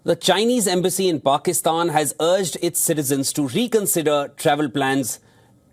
The Chinese embassy in Pakistan has urged its citizens to reconsider travel plans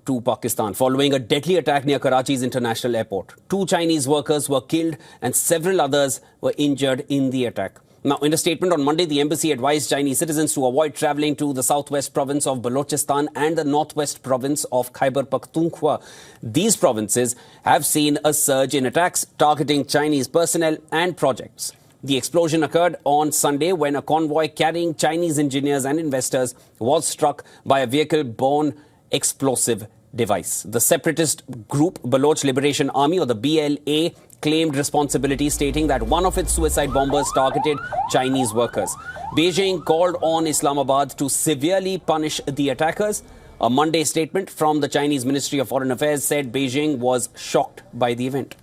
to Pakistan following a deadly attack near Karachi's international airport. 2 Chinese workers were killed and several others were injured in the attack. Now, in a statement on Monday, the embassy advised Chinese citizens to avoid travelling to the southwest province of Balochistan and the northwest province of Khyber Pakhtunkhwa. These provinces have seen a surge in attacks targeting Chinese personnel and projects. The explosion occurred on Sunday when a convoy carrying Chinese engineers and investors was struck by a vehicle-borne explosive device. The separatist group Baloch Liberation Army, or the BLA, claimed responsibility, stating that one of its suicide bombers targeted Chinese workers. Beijing called on Islamabad to severely punish the attackers. A Monday statement from the Chinese Ministry of Foreign Affairs said Beijing was shocked by the event.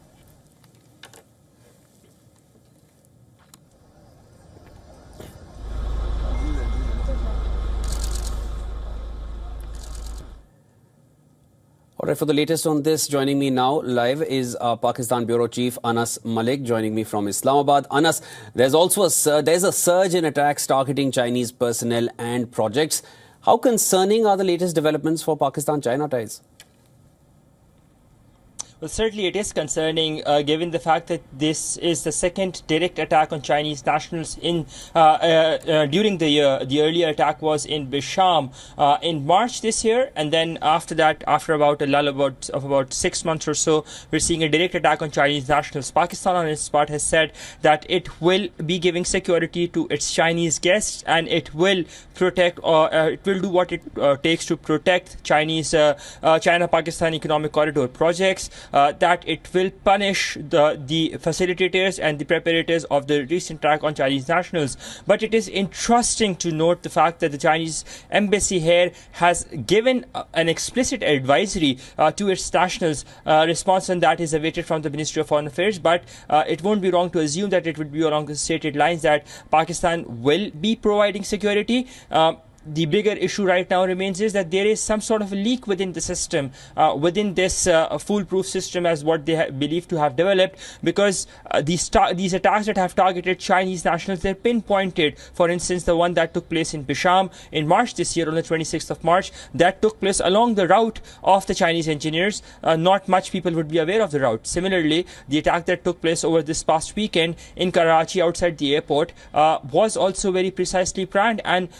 All right, for the latest on this, joining me now live is our Pakistan Bureau Chief Anas Malik, joining me from Islamabad. Anas, there's also there's a surge in attacks targeting Chinese personnel and projects. How concerning are the latest developments for Pakistan-China ties? Well, certainly it is concerning, given the fact that this is the second direct attack on Chinese nationals in during the year. The earlier attack was in Bisham in March this year, and then after that, after about a lull of about 6 months or so, we're seeing a direct attack on Chinese nationals. Pakistan, on its part, has said that it will be giving security to its Chinese guests, and it will protect, it will do what it takes to protect Chinese China-Pakistan Economic Corridor projects. That it will punish the facilitators and the preparators of the recent attack on Chinese nationals. But it is interesting to note the fact that the Chinese embassy here has given an explicit advisory to its nationals. Response on that is awaited from the Ministry of Foreign Affairs, but it won't be wrong to assume that it would be along the stated lines that Pakistan will be providing security. The bigger issue right now remains is that there is some sort of a leak within the system, within this foolproof system as what they believe to have developed, because these attacks that have targeted Chinese nationals, they're pinpointed. For instance, the one that took place in Bisham in March this year, on the 26th of March, that took place along the route of the Chinese engineers. Not much people would be aware of the route. Similarly, the attack that took place over this past weekend in Karachi outside the airport was also very precisely planned, and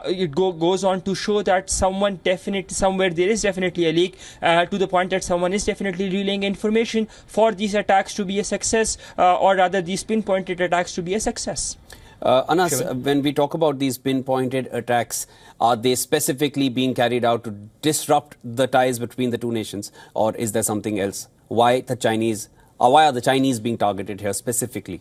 it goes on to show that somewhere there is definitely a leak, to the point that someone is definitely relaying information for these attacks to be a success, or rather these pinpointed attacks to be a success. Anas, when we talk about these pinpointed attacks, are they specifically being carried out to disrupt the ties between the two nations, or is there something else? Why are the Chinese being targeted here specifically?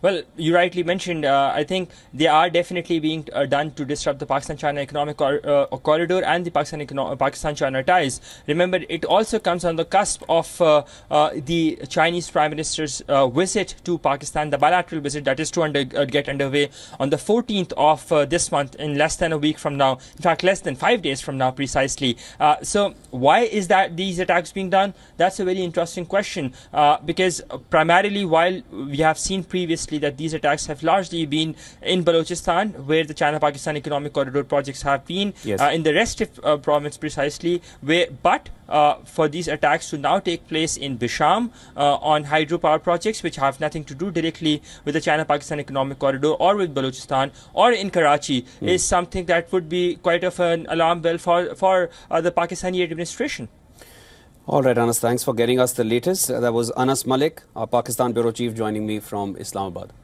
Well, you rightly mentioned, I think they are definitely being done to disrupt the Pakistan-China economic corridor and the Pakistan-China ties. Remember, it also comes on the cusp of the Chinese Prime Minister's visit to Pakistan, the bilateral visit that is to get underway on the 14th of this month, in less than a week from now. In fact, less than 5 days from now, precisely. So why is that these attacks being done? That's a very interesting question, because primarily, while we have seen previously that these attacks have largely been in Balochistan, where the China-Pakistan Economic Corridor projects have been, yes, in the restive province precisely, but for these attacks to now take place in Bisham on hydropower projects which have nothing to do directly with the China-Pakistan Economic Corridor or with Balochistan, or in Karachi, is something that would be quite of an alarm bell for the Pakistani administration. All right, Anas, thanks for getting us the latest. That was Anas Malik, our Pakistan Bureau Chief, joining me from Islamabad.